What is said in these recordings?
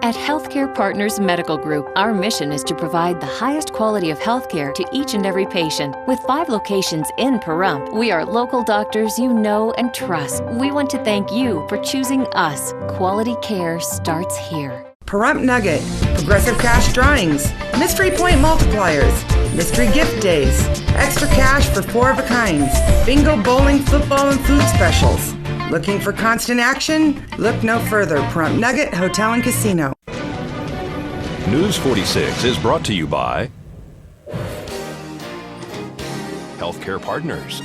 At Healthcare Partners Medical Group, our mission is to provide the highest quality of healthcare to each and every patient. With 5 locations in Pahrump, we are local doctors you know and trust. We want to thank you for choosing us. Quality care starts here. Pahrump Nugget, Progressive Cash Drawings, Mystery Point Multipliers, Mystery Gift Days, Extra Cash for 4 of a kinds, Bingo, Bowling, Football, and Food Specials. Looking for constant action? Look no further. Pahrump Nugget Hotel and Casino. News 46 is brought to you by Healthcare Partners.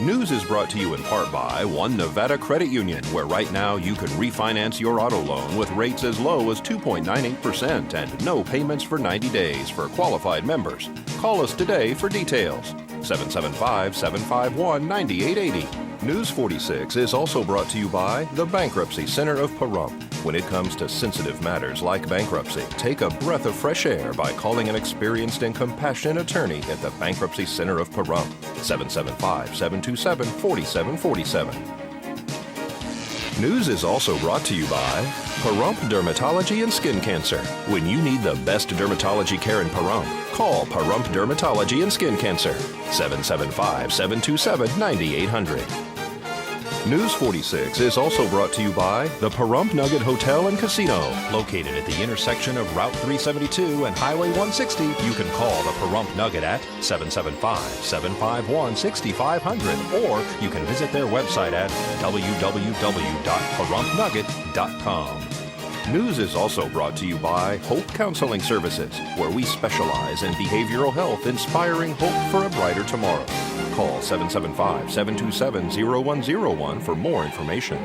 News is brought to you in part by One Nevada Credit Union, where right now you can refinance your auto loan with rates as low as 2.98% and no payments for 90 days for qualified members. Call us today for details. 775-751-9880. News 46 is also brought to you by the Bankruptcy Center of Pahrump. When it comes to sensitive matters like bankruptcy, take a breath of fresh air by calling an experienced and compassionate attorney at the Bankruptcy Center of Pahrump. 775-727-4747. News is also brought to you by Pahrump Dermatology and Skin Cancer. When you need the best dermatology care in Pahrump, call Pahrump Dermatology and Skin Cancer. 775-727-9800. News 46 is also brought to you by the Pahrump Nugget Hotel and Casino. Located at the intersection of Route 372 and Highway 160, you can call the Pahrump Nugget at 775-751-6500, or you can visit their website at www.parumpnugget.com. News is also brought to you by Hope Counseling Services, where we specialize in behavioral health, inspiring hope for a brighter tomorrow. Call 775-727-0101 for more information.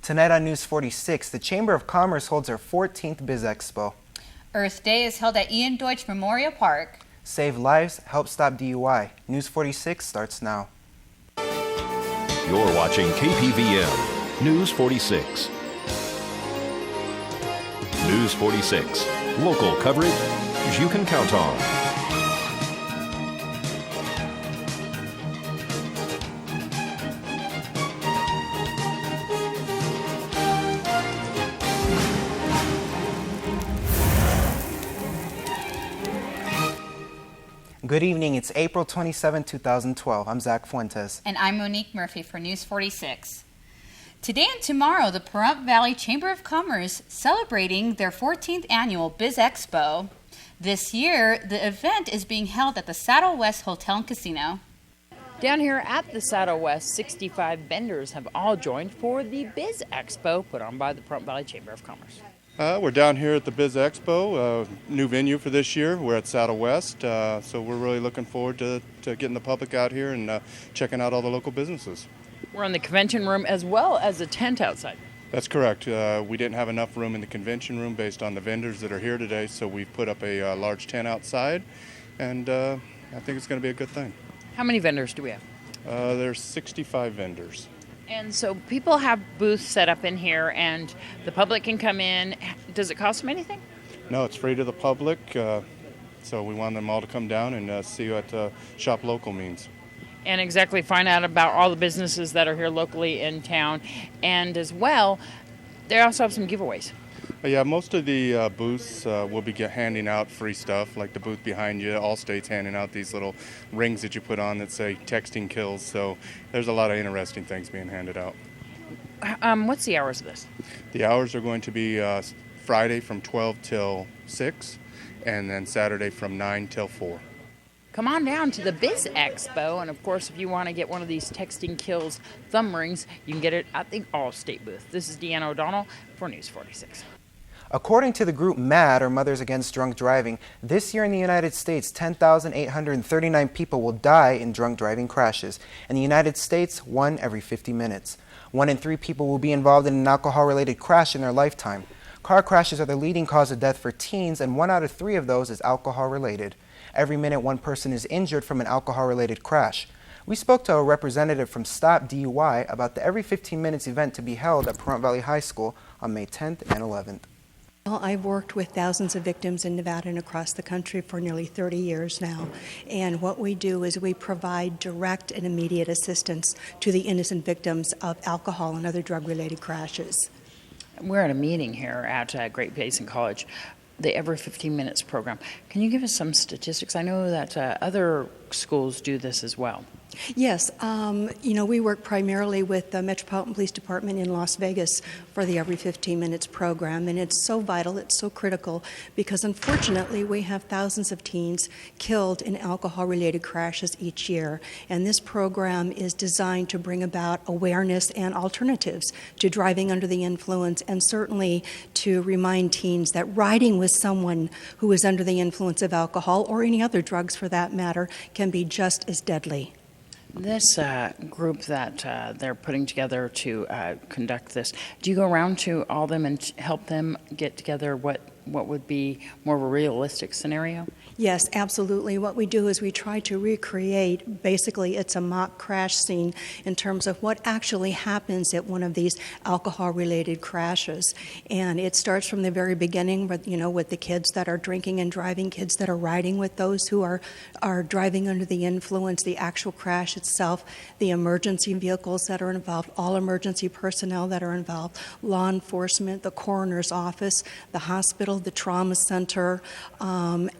Tonight on News 46, the Chamber of Commerce holds their 14th Biz Expo. Earth Day is held at Ian Deutsch Memorial Park. Save lives, help stop DUI. News 46 starts now. You're watching KPVM News 46. News 46, local coverage you can count on. Good evening, it's April 27, 2012. I'm Zach Fuentes. And I'm Monique Murphy for News 46. Today and tomorrow, the Pahrump Valley Chamber of Commerce celebrating their 14th annual Biz Expo. This year, the event is being held at the Saddle West Hotel and Casino. Down here at the Saddle West, 65 vendors have all joined for the Biz Expo put on by the Pahrump Valley Chamber of Commerce. We're down here at the Biz Expo, new venue for this year. We're at Saddle West, so we're really looking forward to getting the public out here and checking out all the local businesses. We're in the convention room as well as a tent outside. That's correct. We didn't have enough room in the convention room based on the vendors that are here today, so we've put up a large tent outside, and I think it's going to be a good thing. How many vendors do we have? There's 65 vendors. And so people have booths set up in here, and the public can come in. Does it cost them anything? No, it's free to the public, so we want them all to come down and see what Shop Local means. And exactly find out about all the businesses that are here locally in town. And as well, they also have some giveaways. Yeah, most of the booths will be handing out free stuff, like the booth behind you. Allstate's handing out these little rings that you put on that say texting kills. So there's a lot of interesting things being handed out. What's the hours of this? The hours are going to be Friday from 12 till 6, and then Saturday from 9 till 4. Come on down to the Biz Expo, and of course, if you want to get one of these Texting Kills thumb rings, you can get it at the Allstate booth. This is Deanna O'Donnell for News 46. According to the group MAD, or Mothers Against Drunk Driving, this year in the United States, 10,839 people will die in drunk driving crashes. In the United States, 1 every 50 minutes. 1 in 3 people will be involved in an alcohol-related crash in their lifetime. Car crashes are the leading cause of death for teens, and 1 out of 3 of those is alcohol-related. Every minute, 1 person is injured from an alcohol-related crash. We spoke to a representative from Stop DUI about the Every 15 Minutes event to be held at Pahrump Valley High School on May 10th and 11th. Well, I've worked with thousands of victims in Nevada and across the country for nearly 30 years now. And what we do is we provide direct and immediate assistance to the innocent victims of alcohol and other drug-related crashes. We're at a meeting here at Great Basin College, the Every 15 Minutes program. Can you give us some statistics? I know that other schools do this as well. Yes, we work primarily with the Metropolitan Police Department in Las Vegas for the Every 15 Minutes program, and it's so vital, it's so critical, because unfortunately we have thousands of teens killed in alcohol-related crashes each year, and this program is designed to bring about awareness and alternatives to driving under the influence, and certainly to remind teens that riding with someone who is under the influence of alcohol, or any other drugs for that matter, can be just as deadly. This group that they're putting together to conduct this, do you go around to all of them and help them get together what would be more of a realistic scenario? Yes, absolutely. What we do is we try to recreate, basically it's a mock crash scene in terms of what actually happens at one of these alcohol-related crashes. And it starts from the very beginning with, with the kids that are drinking and driving, kids that are riding with those who are driving under the influence, the actual crash itself, the emergency vehicles that are involved, all emergency personnel that are involved, law enforcement, the coroner's office, the hospital, the trauma center,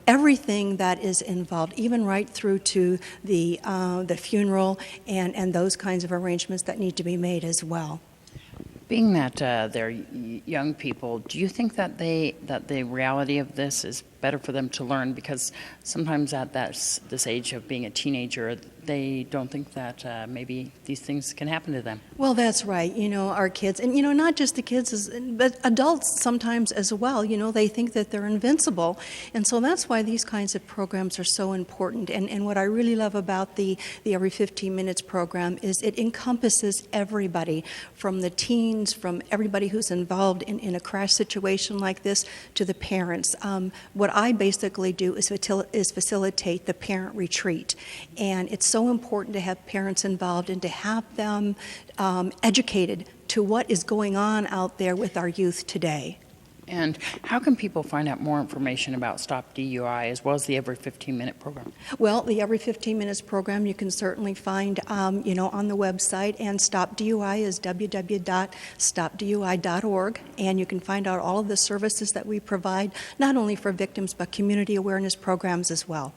everything that is involved, even right through to the funeral and those kinds of arrangements that need to be made as well. Being that they're young people, do you think that the reality of this is better for them to learn? Because sometimes at this age of being a teenager, they don't think that maybe these things can happen to them. Well, that's right. Our kids, and not just the kids, but adults sometimes as well. They think that they're invincible, and so that's why these kinds of programs are so important. And what I really love about the Every 15 Minutes program is it encompasses everybody, from the teens, from everybody who's involved in a crash situation like this, to the parents. What I basically do is facilitate the parent retreat, and it's so important to have parents involved and to have them educated to what is going on out there with our youth today. And how can people find out more information about Stop DUI as well as the Every 15 Minute program? Well, the Every 15 Minutes program you can certainly find, on the website, and Stop DUI is www.stopdui.org, and you can find out all of the services that we provide, not only for victims, but community awareness programs as well.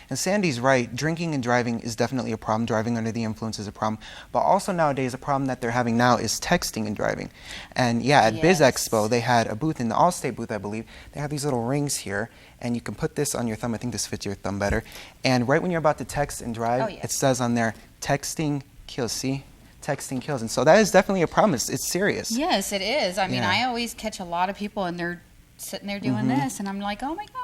And Sandy's right, drinking and driving is definitely a problem. Driving under the influence is a problem. But also nowadays, a problem that they're having now is texting and driving. And yeah, at Biz Expo, they had a booth, in the Allstate booth, I believe. They have these little rings here, and you can put this on your thumb. I think this fits your thumb better. And right when you're about to text and drive, it says on there, texting kills. See? Texting kills. And so that is definitely a problem. It's serious. Yes, it is. I mean, I always catch a lot of people, and they're sitting there doing this, and I'm like, oh my gosh.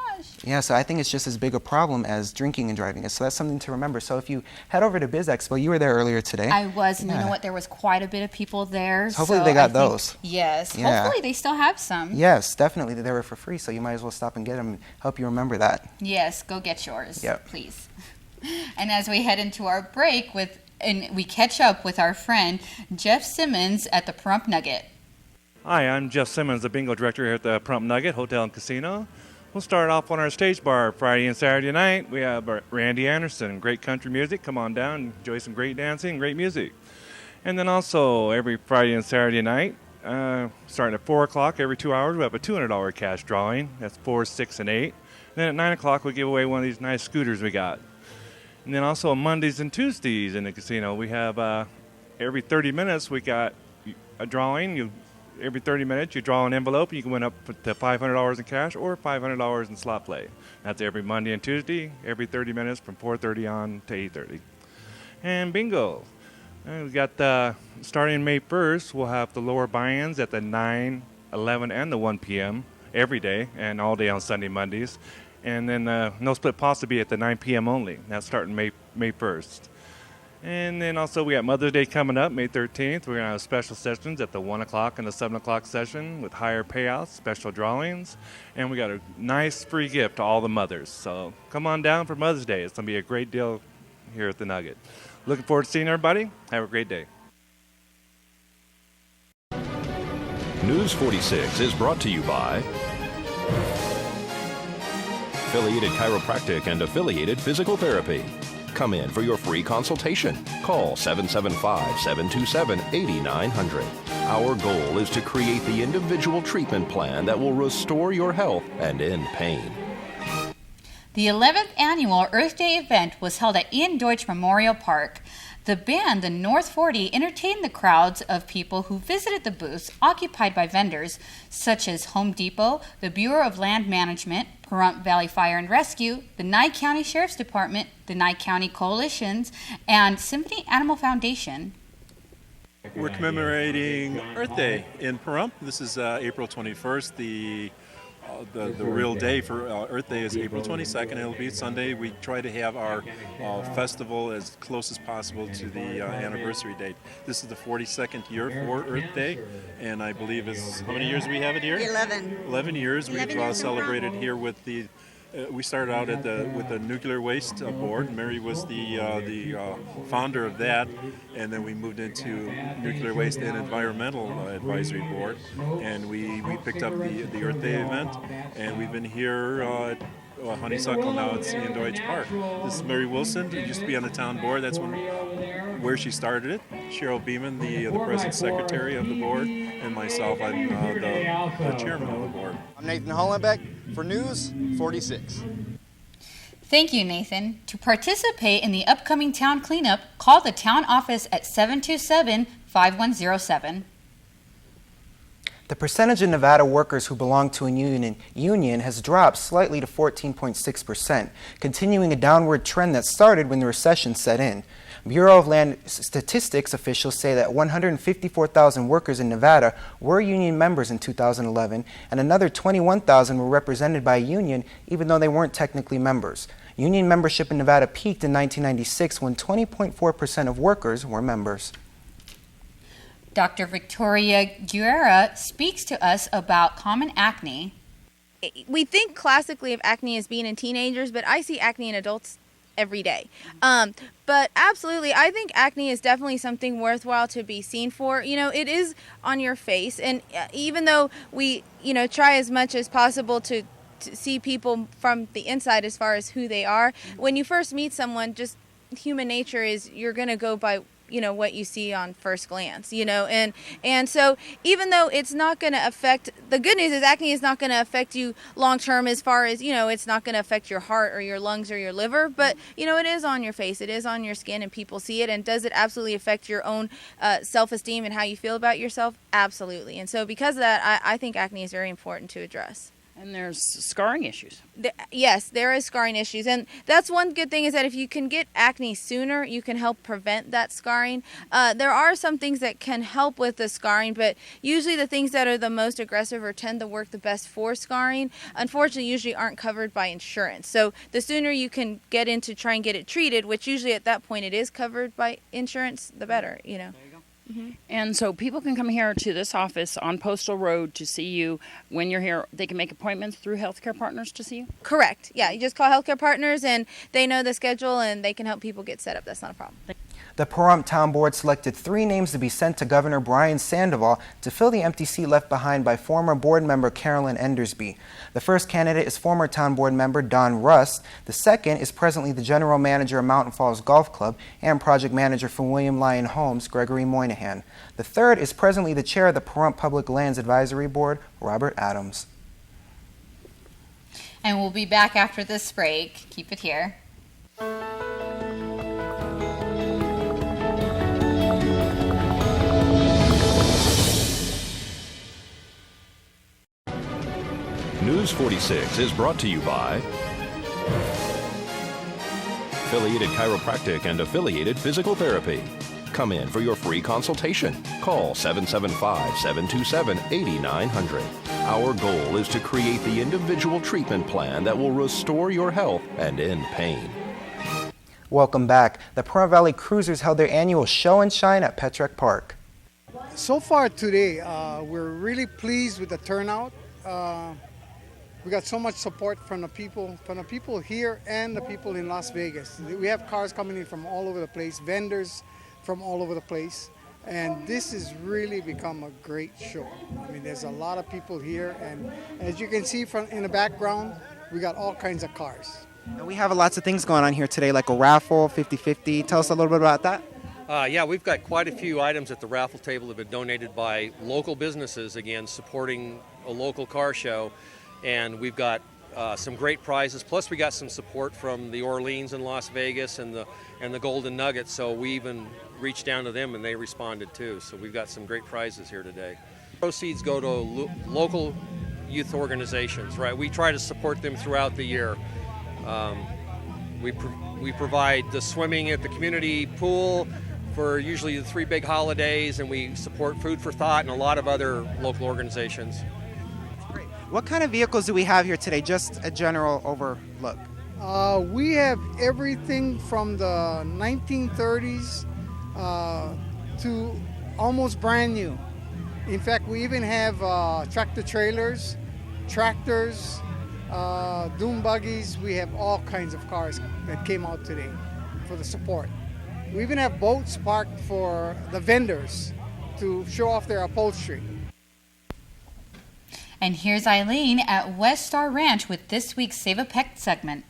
Yeah, so I think it's just as big a problem as drinking and driving is. So that's something to remember. So if you head over to Biz Expo, you were there earlier today. I was, and you know what? There was quite a bit of people there. So hopefully they got those. Yes, hopefully they still have some. Yes, definitely. They were for free, so you might as well stop and get them and help you remember that. Yes, go get yours, Yep. please. And as we head into our break, and we catch up with our friend Jeff Simmons at the Pahrump Nugget. Hi, I'm Jeff Simmons, the bingo director here at the Pahrump Nugget Hotel and Casino. We'll start off on our stage bar Friday and Saturday night. We have Randy Anderson, great country music. Come on down and enjoy some great dancing and great music. And then also every Friday and Saturday night, starting at 4 o'clock, every 2 hours, we have a $200 cash drawing. That's 4, 6, and 8. And then at 9 o'clock, we give away one of these nice scooters we got. And then also on Mondays and Tuesdays in the casino, we have every 30 minutes, we got a drawing. Every 30 minutes, you draw an envelope, and you can win up to $500 in cash or $500 in slot play. That's every Monday and Tuesday, every 30 minutes from 4:30 on to 8:30. And bingo. We got starting May 1st, we'll have the lower buy-ins at the 9, 11, and the 1 p.m. every day, and all day on Sunday, Mondays. And then no split pos will be at the 9 p.m. only. That's starting May 1st. And then also we got Mother's Day coming up, May 13th. We're going to have special sessions at the 1 o'clock and the 7 o'clock session with higher payouts, special drawings. And we got a nice free gift to all the mothers. So come on down for Mother's Day. It's going to be a great deal here at the Nugget. Looking forward to seeing everybody. Have a great day. News 46 is brought to you by Affiliated Chiropractic and Affiliated Physical Therapy. Come in for your free consultation. Call 775-727-8900. Our goal is to create the individual treatment plan that will restore your health and end pain. The 11th annual Earth Day event was held at Ian Deutsch Memorial Park. The band, the North 40, entertained the crowds of people who visited the booths occupied by vendors such as Home Depot, the Bureau of Land Management, Pahrump Valley Fire and Rescue, the Nye County Sheriff's Department, the Nye County Coalitions, and Symphony Animal Foundation. We're commemorating Earth Day in Pahrump. This is April 21st. The real day for Earth Day is April 22nd. It'll be Sunday. We try to have our festival as close as possible to the anniversary date. This is the 42nd year for Earth Day, and I believe it's, how many years we have it here? 11. 11 years. We've celebrated here with the we started out with the Nuclear Waste Board. Mary was the founder of that, and then we moved into Nuclear Waste and Environmental Advisory Board, and we picked up the Earth Day event, and we've been here at Honeysuckle. Now it's Ian Deutsch Park. This is Mary Wilson, who used to be on the town board. That's where she started it. Cheryl Beeman, the present secretary of the board, and myself, I'm the chairman of the board. I'm Nathan Hollenbeck for News 46. Thank you, Nathan. To participate in the upcoming town cleanup, call the town office at 727-5107. The percentage of Nevada workers who belong to a union has dropped slightly to 14.6%, continuing a downward trend that started when the recession set in. Bureau of Land Statistics officials say that 154,000 workers in Nevada were union members in 2011, and another 21,000 were represented by a union even though they weren't technically members. Union membership in Nevada peaked in 1996 when 20.4% of workers were members. Dr. Victoria Guerra speaks to us about common acne. We think classically of acne as being in teenagers, but I see acne in adults every day. But absolutely, I think acne is definitely something worthwhile to be seen for. You know, it is on your face, and even though we, try as much as possible to see people from the inside as far as who they are, when you first meet someone, just human nature is you're going to go by what you see on first glance, and so even though it's not going to affect, the good news is acne is not going to affect you long term as far as, it's not going to affect your heart or your lungs or your liver, but, it is on your face, it is on your skin, and people see it. And does it absolutely affect your own self-esteem and how you feel about yourself? Absolutely. And so because of that, I think acne is very important to address. And there's scarring issues. Yes, there is scarring issues. And that's one good thing, is that if you can get acne sooner, you can help prevent that scarring. There are some things that can help with the scarring, but usually the things that are the most aggressive or tend to work the best for scarring, unfortunately, usually aren't covered by insurance. So the sooner you can get in to try and get it treated, which usually at that point it is covered by insurance, the better, There you go. Mm-hmm. And so people can come here to this office on Postal Road to see you. When you're here, they can make appointments through Healthcare Partners to see you? Correct. Yeah, you just call Healthcare Partners and they know the schedule and they can help people get set up. That's not a problem. The Pahrump Town Board selected 3 names to be sent to Governor Brian Sandoval to fill the empty seat left behind by former board member Carolyn Endersby. The first candidate is former Town Board member Don Rust. The second is presently the general manager of Mountain Falls Golf Club and project manager for William Lyon Homes, Gregory Moynihan. The third is presently the chair of the Pahrump Public Lands Advisory Board, Robert Adams. And we'll be back after this break. Keep it here. News 46 is brought to you by Affiliated Chiropractic and Affiliated Physical Therapy. Come in for your free consultation. Call 775-727-8900. Our goal is to create the individual treatment plan that will restore your health and end pain. Welcome back. The Pahrump Valley Cruisers held their annual show and shine at Petrek Park. So far today, we're really pleased with the turnout. We got so much support from the people here and the people in Las Vegas. We have cars coming in from all over the place, vendors from all over the place. And this has really become a great show. I mean, there's a lot of people here, and as you can see from in the background, we got all kinds of cars. And we have lots of things going on here today, like a raffle, 50-50. Tell us a little bit about that. Yeah, we've got quite a few items at the raffle table that have been donated by local businesses, again, supporting a local car show. And we've got some great prizes. Plus, we got some support from the Orleans and Las Vegas and the Golden Nugget. So we even reached down to them and they responded too. So we've got some great prizes here today. Proceeds go to local youth organizations, right? We try to support them throughout the year. We provide the swimming at the community pool for usually the 3 big holidays, and we support Food for Thought and a lot of other local organizations. Great. What kind of vehicles do we have here today? Just a general overlook. We have everything from the 1930s to almost brand new. In fact, we even have tractor trailers, tractors, dune buggies. We have all kinds of cars that came out today for the support. We even have boats parked for the vendors to show off their upholstery. And here's Eileen at West Star Ranch with this week's Save a Pet segment.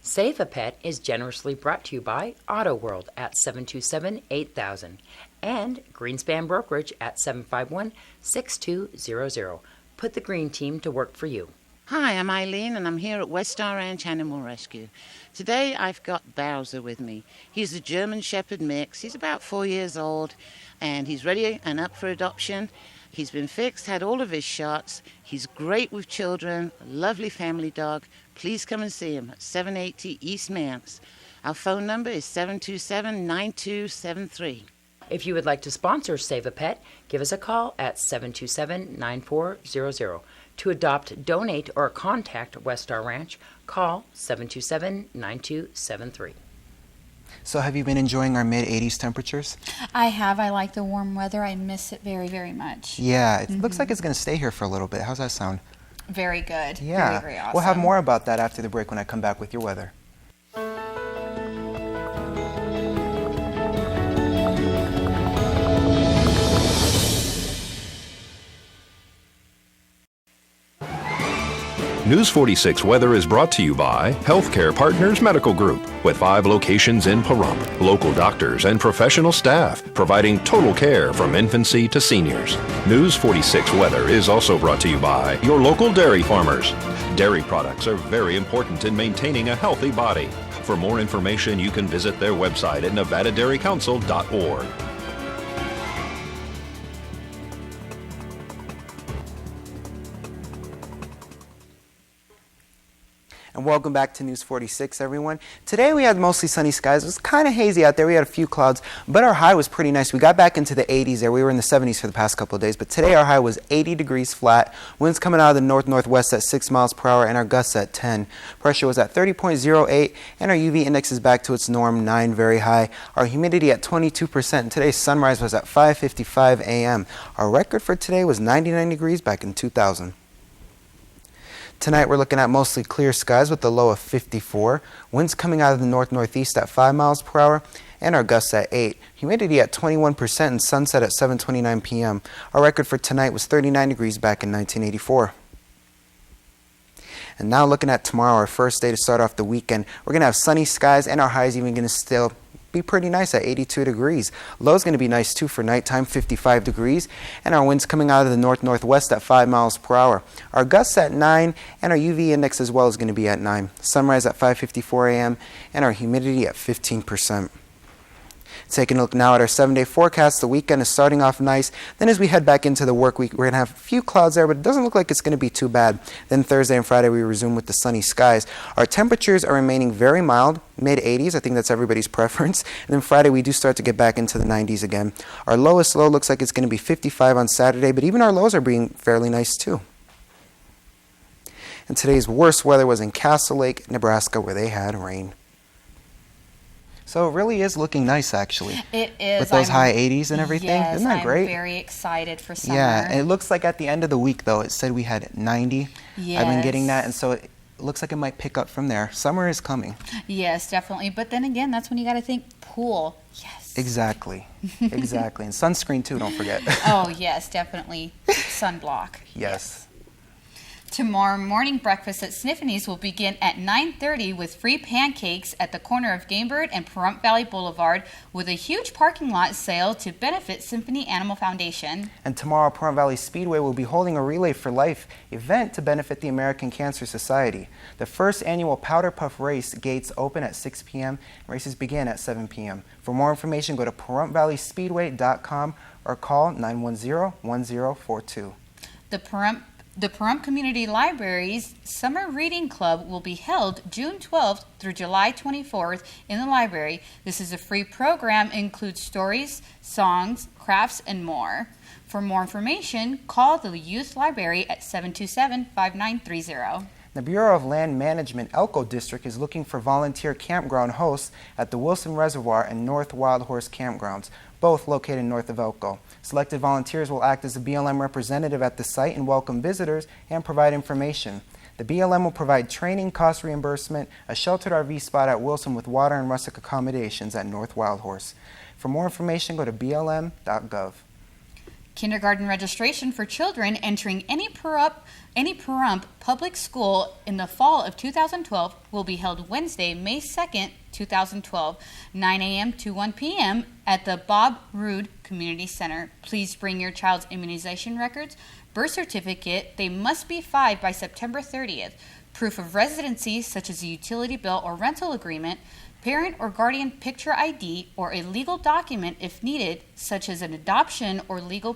Save a Pet is generously brought to you by Auto World at 727-8000 and Greenspan Brokerage at 751-6200. Put the green team to work for you. Hi, I'm Eileen and I'm here at West Star Ranch Animal Rescue. Today I've got Bowser with me. He's a German Shepherd mix. He's about 4 years old and he's ready and up for adoption. He's been fixed, had all of his shots. He's great with children, lovely family dog. Please come and see him at 780 East Mance. Our phone number is 727-9273. If you would like to sponsor Save a Pet, give us a call at 727-9400. To adopt, donate, or contact West Star Ranch, call 727-9273. So have you been enjoying our mid-80s temperatures? I have. I like the warm weather. I miss it very, very much. Yeah, it looks like it's going to stay here for a little bit. How's that sound? Very good. Yeah. Very, very awesome. We'll have more about that after the break when I come back with your weather. News 46 Weather is brought to you by Healthcare Partners Medical Group, with 5 locations in Pahrump. Local doctors and professional staff providing total care from infancy to seniors. News 46 Weather is also brought to you by your local dairy farmers. Dairy products are very important in maintaining a healthy body. For more information, you can visit their website at nevadadairycouncil.org. And welcome back to News 46, everyone. Today we had mostly sunny skies. It was kind of hazy out there. We had a few clouds, but our high was pretty nice. We got back into the 80s there. We were in the 70s for the past couple of days, but today our high was 80 degrees flat. Winds coming out of the north-northwest at 6 miles per hour and our gusts at 10. Pressure was at 30.08 and our UV index is back to its norm, 9, very high. Our humidity at 22%. And today's sunrise was at 5:55 a.m. Our record for today was 99 degrees back in 2000. Tonight we're looking at mostly clear skies with a low of 54. Winds coming out of the north-northeast at 5 miles per hour and our gusts at 8. Humidity at 21% and sunset at 7:29 p.m. Our record for tonight was 39 degrees back in 1984. And now looking at tomorrow, our first day to start off the weekend, we're going to have sunny skies and our high is even going to still be pretty nice at 82 degrees. Low is going to be nice too for nighttime, 55 degrees. And our winds coming out of the north-northwest at 5 miles per hour. Our gusts at 9 and our UV index as well is going to be at 9. Sunrise at 5:54 a.m. and our humidity at 15%. Taking a look now at our 7-day forecast, the weekend is starting off nice. Then as we head back into the work week, we're going to have a few clouds there, but it doesn't look like it's going to be too bad. Then Thursday and Friday, we resume with the sunny skies. Our temperatures are remaining very mild, mid-80s. I think that's everybody's preference. And then Friday, we do start to get back into the 90s again. Our lowest low looks like it's going to be 55 on Saturday, but even our lows are being fairly nice too. And today's worst weather was in Castle Lake, Nebraska, where they had rain. So it really is looking nice, actually. It is. With those high 80s and everything. Yes, Isn't that great? I'm very excited for summer. Yeah, and it looks like at the end of the week, though, it said we had 90. Yes. I've been getting that, and so it looks like it might pick up from there. Summer is coming. Yes, definitely. But then again, that's when you got to think pool. Yes. Exactly. Exactly. And sunscreen too, don't forget. Oh, yes, definitely sunblock. Yes. Tomorrow morning breakfast at Sniffany's will begin at 9:30 with free pancakes at the corner of Gamebird and Pahrump Valley Boulevard with a huge parking lot sale to benefit Symphony Animal Foundation. And tomorrow, Pahrump Valley Speedway will be holding a Relay for Life event to benefit the American Cancer Society. The first annual Powder Puff race gates open at 6 p.m. Races begin at 7 p.m. For more information, go to PahrumpValleySpeedway.com or call 910-1042. The Pahrump Community Library's Summer Reading Club will be held June 12th through July 24th in the library. This is a free program, includes stories, songs, crafts, and more. For more information, call the Youth Library at 727-5930. The Bureau of Land Management Elko District is looking for volunteer campground hosts at the Wilson Reservoir and North Wild Horse Campgrounds, both located north of Elko. Selected volunteers will act as a BLM representative at the site and welcome visitors and provide information. The BLM will provide training, cost reimbursement, a sheltered RV spot at Wilson with water and rustic accommodations at North Wild Horse. For more information, go to blm.gov. Kindergarten registration for children entering any Pahrump public school in the fall of 2012 will be held Wednesday, May 2nd, 2012, 9 a.m. to 1 p.m. at the Bob Roode Community Center. Please bring your child's immunization records, birth certificate. They must be 5 by September 30th. Proof of residency, such as a utility bill or rental agreement, parent or guardian picture ID, or a legal document if needed, such as an adoption or legal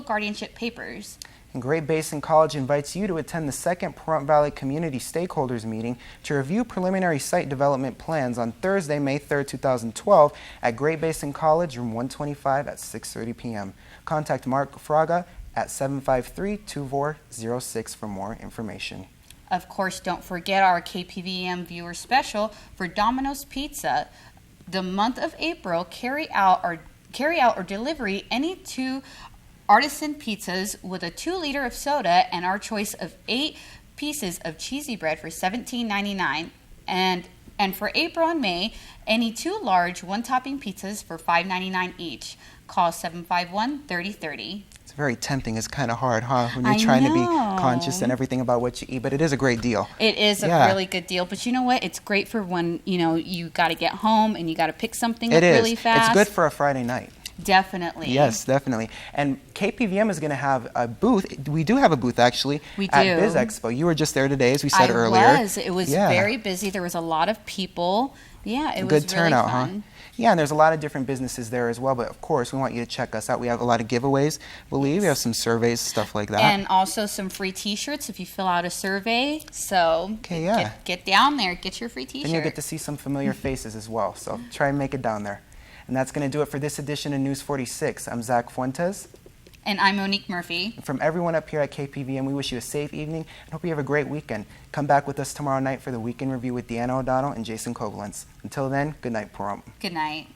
guardianship papers. And Great Basin College invites you to attend the second Pahrump Valley Community Stakeholders Meeting to review preliminary site development plans on Thursday, May 3rd, 2012 at Great Basin College, room 125 at 6:30 p.m. Contact Mark Fraga at 753-2406 for more information. Of course, don't forget our KPVM viewer special for Domino's Pizza. The month of April, carry out or delivery any 2 artisan pizzas with a 2-liter of soda and our choice of 8 pieces of cheesy bread for $17.99. And for April and May, any 2 large 1-topping pizzas for $5.99 each. Call 751-3030. It's very tempting. It's kind of hard, huh? When you're trying to be conscious and everything about what you eat, but it is a great deal. It is a really good deal, but you know what? It's great for when, you got to get home and you got to pick something up really fast. It's good for a Friday night. Definitely. Yes, definitely. And KPVM is going to have a booth. We do have a booth, actually, at Biz Expo. You were just there today, as we said earlier. I was. It was very busy. There was a lot of people. Yeah, it was good turnout, really fun. Huh? Yeah, and there's a lot of different businesses there as well. But, of course, we want you to check us out. We have a lot of giveaways, I believe. We have some surveys, stuff like that. And also some free T-shirts if you fill out a survey. So get down there. Get your free T-shirt. Then you'll get to see some familiar faces as well. So try and make it down there. And that's going to do it for this edition of News 46. I'm Zach Fuentes. And I'm Monique Murphy. And from everyone up here at KPVM, we wish you a safe evening and hope you have a great weekend. Come back with us tomorrow night for the Weekend Review with Deanna O'Donnell and Jason Koblenz. Until then, good night, Pahrump. Good night.